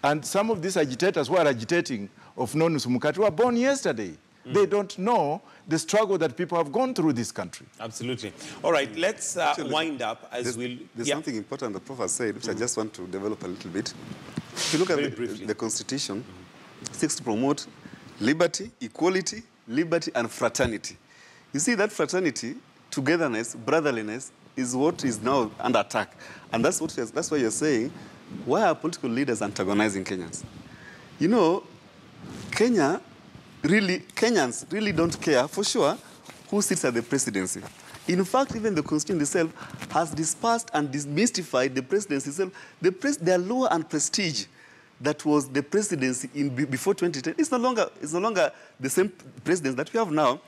And some of these agitators who are agitating of non-Nusumukati were born yesterday. They don't know the struggle that people have gone through this country. Absolutely. All right, let's wind up as we'll... There's something important the Prof has said, which I just want to develop a little bit. If you look at the Constitution, it seeks to promote liberty, equality, liberty, and fraternity. You see, that fraternity, togetherness, brotherliness, is what is now under attack. And that's why you're saying, why are political leaders antagonizing Kenyans? You know, Kenyans really don't care, for sure, who sits at the presidency. In fact, even the Constitution itself has dispersed and demystified the presidency itself. The allure and prestige that was the presidency before 2010, it's no longer the same presidency that we have now.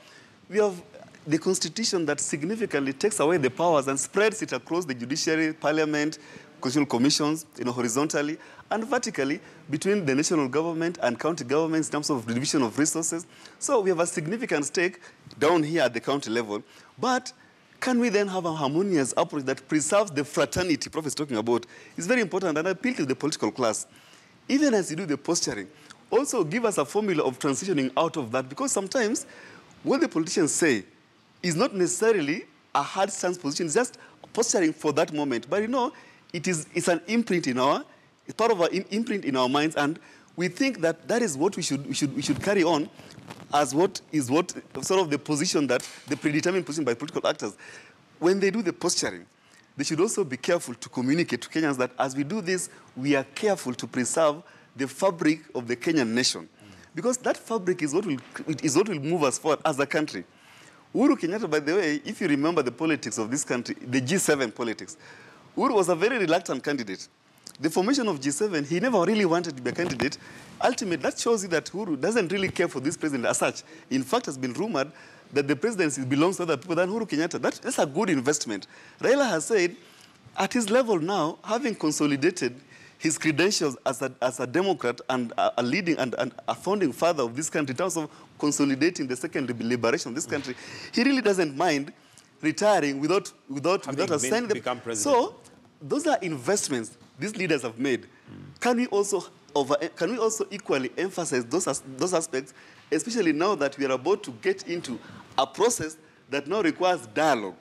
We have the Constitution that significantly takes away the powers and spreads it across the judiciary, parliament, constitutional commissions, horizontally and vertically between the national government and county governments in terms of division of resources. So we have a significant stake down here at the county level. But can we then have a harmonious approach that preserves the fraternity Prof is talking about? It's very important, and I appeal to the political class. Even as you do the posturing, also give us a formula of transitioning out of that, because sometimes what the politicians say is not necessarily a hard stance position, it's just posturing for that moment. But you know, it's an imprint in it's part of our imprint in our minds, and we think that that is what we should carry on as what sort of the position that the predetermined position by political actors. When they do the posturing, they should also be careful to communicate to Kenyans that as we do this, we are careful to preserve the fabric of the Kenyan nation, because that fabric is what will move us forward as a country. Uhuru Kenyatta, by the way, if you remember the politics of this country, the G7 politics, Uhuru was a very reluctant candidate. The formation of G7, he never really wanted to be a candidate. Ultimately, that shows you that Uhuru doesn't really care for this president as such. In fact, it has been rumored that the presidency belongs to other people than Uhuru Kenyatta. That's a good investment. Raila has said, at his level now, having consolidated his credentials as a Democrat and a leading and a founding father of this country in terms of consolidating the second liberation of this country, he really doesn't mind retiring without assigning them. Become president. So those are investments these leaders have made. Can we also equally emphasize those aspects, especially now that we are about to get into a process that now requires dialogue?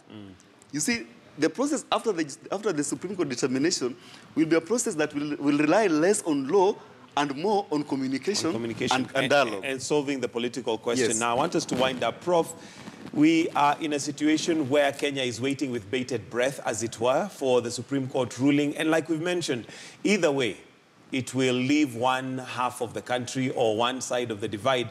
You see, the process after the Supreme Court determination will be a process that will rely less on law and more on communication, and dialogue. And solving the political question. Yes. Now, I want us to wind up. Prof, we are in a situation where Kenya is waiting with bated breath, as it were, for the Supreme Court ruling. And like we've mentioned, either way, it will leave one half of the country or one side of the divide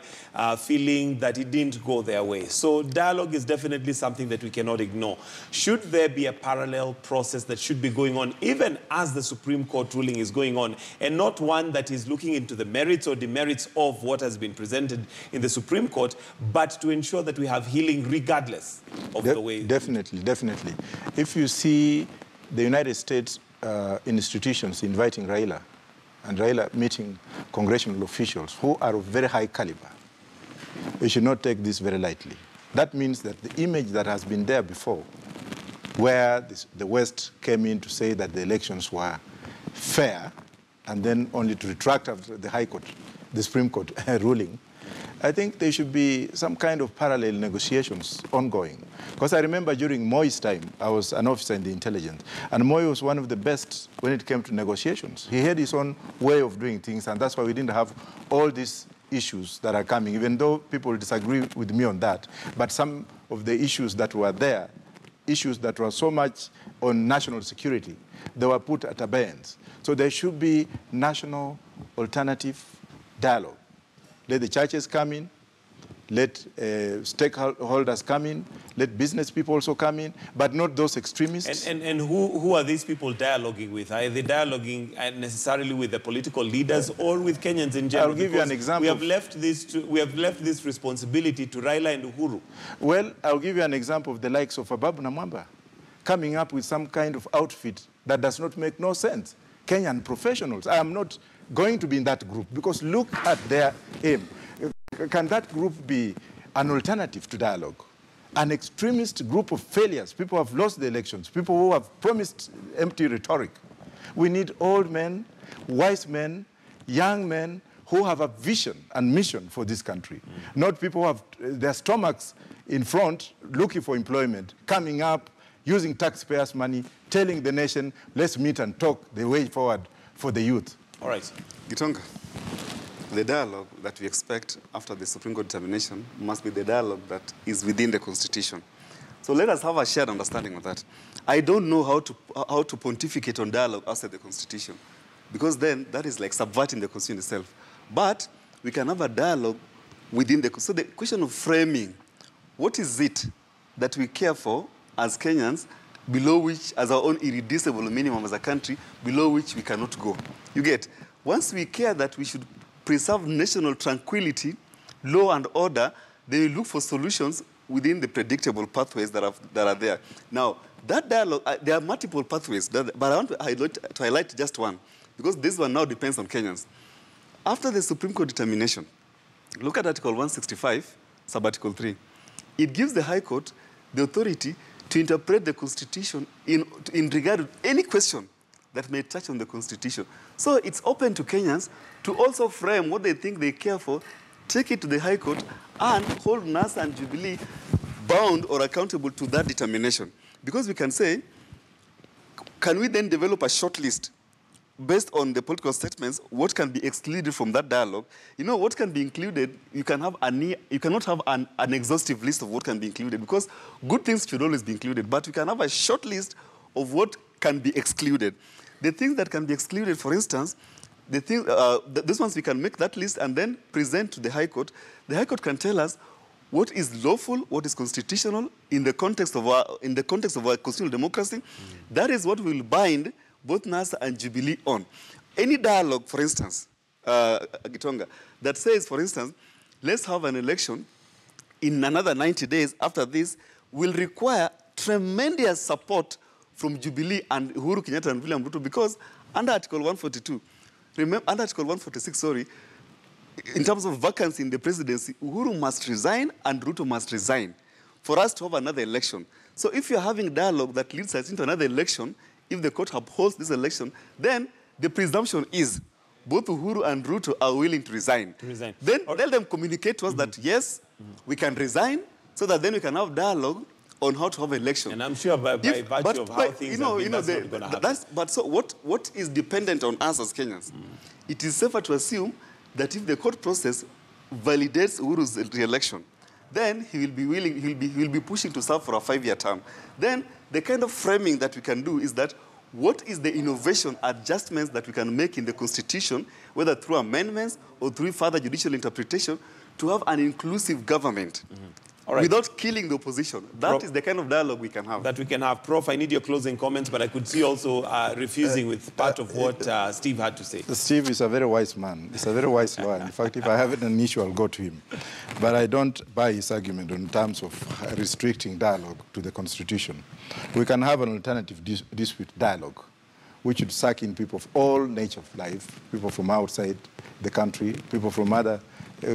feeling that it didn't go their way. So dialogue is definitely something that we cannot ignore. Should there be a parallel process that should be going on even as the Supreme Court ruling is going on, and not one that is looking into the merits or demerits of what has been presented in the Supreme Court, but to ensure that we have healing regardless of the way? Definitely, definitely. If you see the United States institutions inviting Raila, and Raila meeting congressional officials who are of very high caliber, we should not take this very lightly. That means that the image that has been there before, where the West came in to say that the elections were fair, and then only to retract after the High Court, the Supreme Court ruling, I think there should be some kind of parallel negotiations ongoing. Because I remember during Moi's time, I was an officer in the intelligence, and Moi was one of the best when it came to negotiations. He had his own way of doing things, and that's why we didn't have all these issues that are coming, even though people disagree with me on that. But some of the issues that were there, issues that were so much on national security, they were put at abeyance. So there should be national alternative dialogue. Let the churches come in, let stakeholders come in, let business people also come in, but not those extremists. And who are these people dialoguing with? Are they dialoguing necessarily with the political leaders or with Kenyans in general? I'll give you an example. We have left this responsibility to Raila and Uhuru. Well, I'll give you an example of the likes of Ababu Namwamba coming up with some kind of outfit that does not make no sense. Kenyan professionals. I am not going to be in that group, because look at their aim. Can that group be an alternative to dialogue? An extremist group of failures, people who have lost the elections, people who have promised empty rhetoric. We need old men, wise men, young men who have a vision and mission for this country, not people who have their stomachs in front looking for employment, coming up, using taxpayers' money, telling the nation, let's meet and talk the way forward for the youth. All right. Gitonga, the dialogue that we expect after the Supreme Court determination must be the dialogue that is within the Constitution. So let us have a shared understanding of that. I don't know how to pontificate on dialogue outside the Constitution, because then that is like subverting the Constitution itself. But we can have a dialogue within the Constitution. So the question of framing, what is it that we care for as Kenyans, below which, as our own irreducible minimum as a country, below which we cannot go? You get, once we care that we should preserve national tranquility, law and order, they will look for solutions within the predictable pathways that are there. Now, that dialogue, there are multiple pathways, but I want to highlight just one, because this one now depends on Kenyans. After the Supreme Court determination, look at Article 165, Sub-Article 3. It gives the High Court the authority to interpret the Constitution in regard to any question that may touch on the Constitution. So it's open to Kenyans to also frame what they think they care for, take it to the High Court, and hold NASA and Jubilee bound or accountable to that determination. Because we can say, can we then develop a short list based on the political statements, what can be excluded from that dialogue? You know, what can be included, you cannot have an exhaustive list of what can be included, because good things should always be included, but we can have a short list of what can be excluded. The things that can be excluded, for instance, these ones we can make that list and then present to the High Court. The High Court can tell us what is lawful, what is constitutional in the context of our constitutional democracy. That is what will bind both NASA and Jubilee on. Any dialogue, for instance, Gitonga, that says, for instance, let's have an election in another 90 days after this, will require tremendous support from Jubilee and Uhuru Kenyatta and William Ruto, because under Article 142, under Article 146, sorry, in terms of vacancy in the presidency, Uhuru must resign and Ruto must resign for us to have another election. So if you're having dialogue that leads us into another election, if the court upholds this election, then the presumption is both Uhuru and Ruto are willing to resign. Then let them communicate to us that, yes, we can resign, so that then we can have dialogue on how to have an election. And I'm sure by virtue of how things have been, that's not going to happen. But so what is dependent on us as Kenyans? It is safer to assume that if the court process validates Uhuru's re-election, then he will be pushing to serve for a 5-year term. Then the kind of framing that we can do is that what is the innovation adjustments that we can make in the Constitution, whether through amendments or through further judicial interpretation, to have an inclusive government without killing the opposition. That is the kind of dialogue we can have. That we can have. Prof, I need your closing comments, but I could see also refusing with part of what Steve had to say. Steve is a very wise man. He's a very wise lawyer. In fact, if I have an issue, I'll go to him. But I don't buy his argument in terms of restricting dialogue to the Constitution. We can have an alternative dispute dialogue, which would suck in people of all nature of life, people from outside the country, people from other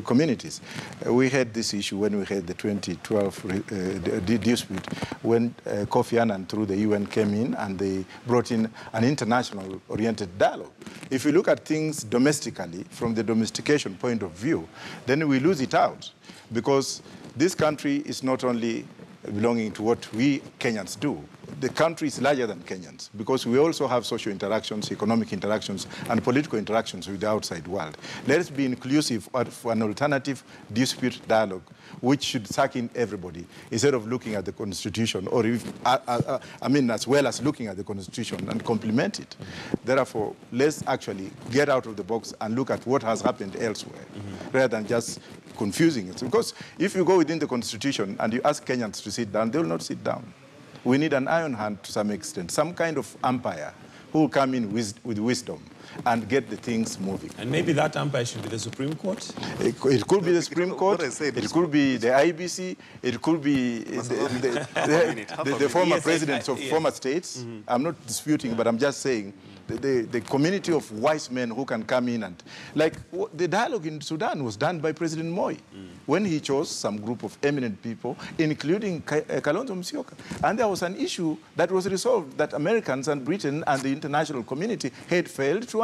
communities. We had this issue when we had the 2012 dispute, when Kofi Annan through the UN came in and they brought in an international-oriented dialogue. If you look at things domestically, from the domestication point of view, then we lose it out, because this country is not only belonging to what we Kenyans do. The country is larger than Kenyans, because we also have social interactions, economic interactions, and political interactions with the outside world. Let us be inclusive for an alternative dispute dialogue, which should suck in everybody, instead of looking at the Constitution, or if, as well as looking at the Constitution and complement it. Therefore, let's actually get out of the box and look at what has happened elsewhere, rather than just confusing it. Because if you go within the Constitution and you ask Kenyans to sit down, they will not sit down. We need an iron hand to some extent, some kind of umpire who will come in with wisdom and get the things moving. And maybe that umpire should be the Supreme Court? It could be the Supreme Court, it could be the IBC, it could be the former presidents of former states. I'm not disputing, but I'm just saying the community of wise men who can come in and, like, the dialogue in Sudan was done by President Moi when he chose some group of eminent people, including Kalonzo Musyoka. And there was an issue that was resolved that Americans and Britain and the international community had failed to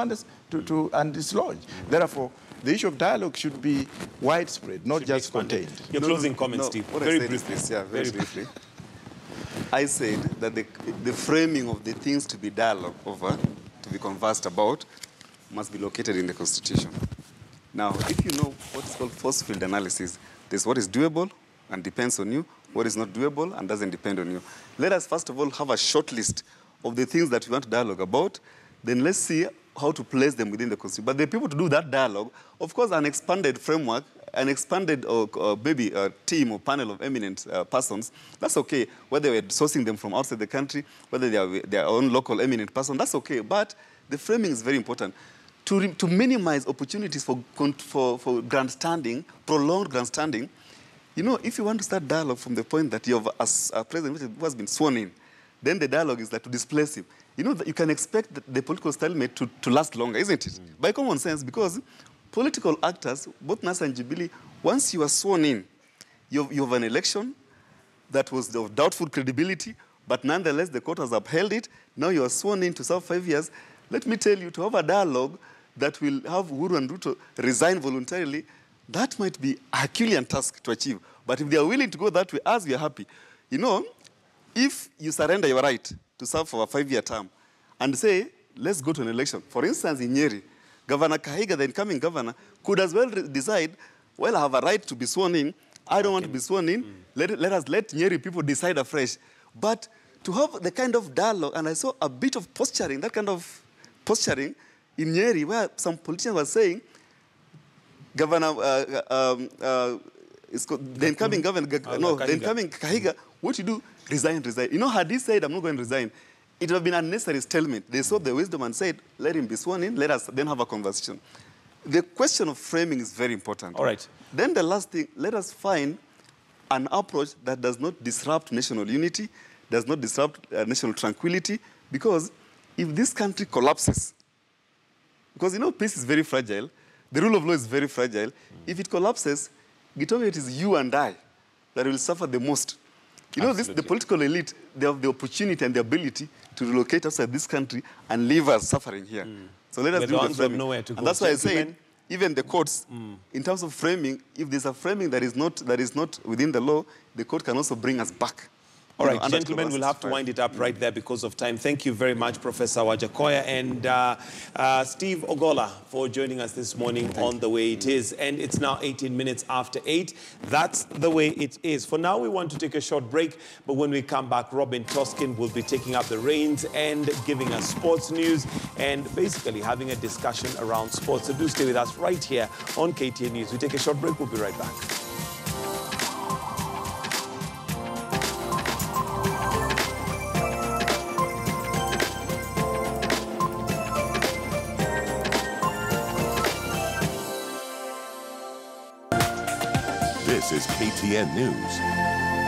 dislodge. Therefore, the issue of dialogue should be widespread, not just contained. Your closing comments, Steve. Very briefly. I said that the framing of the things to be dialogue over, to be conversed about, must be located in the Constitution. Now, if you know what's called force field analysis, there's what is doable and depends on you, what is not doable and doesn't depend on you. Let us first of all have a short list of the things that we want to dialogue about, then let's see how to place them within the Constitution. But the people to do that dialogue, of course, an expanded framework, an expanded maybe a team or panel of eminent persons, that's okay. Whether we're sourcing them from outside the country, whether they are their own local eminent person, that's okay. But the framing is very important. To minimize opportunities for grandstanding, prolonged grandstanding, you know, if you want to start dialogue from the point that you have a president who has been sworn in, then the dialogue is that to displace him. You know, you can expect the political stalemate to last longer, isn't it? By common sense, because political actors, both NASA and Jubilee, once you are sworn in, you have an election that was of doubtful credibility, but nonetheless the court has upheld it. Now you are sworn in to serve 5 years. Let me tell you, to have a dialogue that will have Uhuru and Ruto resign voluntarily, that might be a Herculean task to achieve. But if they are willing to go that way, as we are happy, you know, if you surrender your right to serve for a 5-year term and say, let's go to an election. For instance, in Nyeri, Governor Kahiga, the incoming governor, could as well decide, well, I have a right to be sworn in. I don't want to be sworn in. Let Nyeri people decide afresh. But to have the kind of dialogue, and I saw a bit of posturing, that kind of posturing in Nyeri, where some politicians were saying, Governor, the incoming governor, the incoming Kahiga, what you do? Resign. You know, had he said, I'm not going to resign, it would have been an unnecessary stalemate. They saw the wisdom and said, let him be sworn in, let us then have a conversation. The question of framing is very important. All right. Then the last thing, let us find an approach that does not disrupt national unity, does not disrupt national tranquility, because if this country collapses, because, you know, peace is very fragile, the rule of law is very fragile. If it collapses, Gitobe, it is you and I that will suffer the most. You know, the political elite, they have the opportunity and the ability to relocate outside this country and leave us suffering here. So let us We're do the the ones who have framing. nowhere to go. And that's why I Gentlemen. said, even the courts, in terms of framing, if there's a framing that is not within the law, the court can also bring us back. All You right, know, under gentlemen, we'll have to 65. wind it up right there because of time. Thank you very much, Professor Wajakoya and Steve Ogola for joining us this morning on The Way It Is. And it's now 18 minutes after 8. That's the way it is. For now, we want to take a short break, but when we come back, Robin Toskin will be taking up the reins and giving us sports news and basically having a discussion around sports. So do stay with us right here on KTN News. We take a short break. We'll be right back. This is KTN News.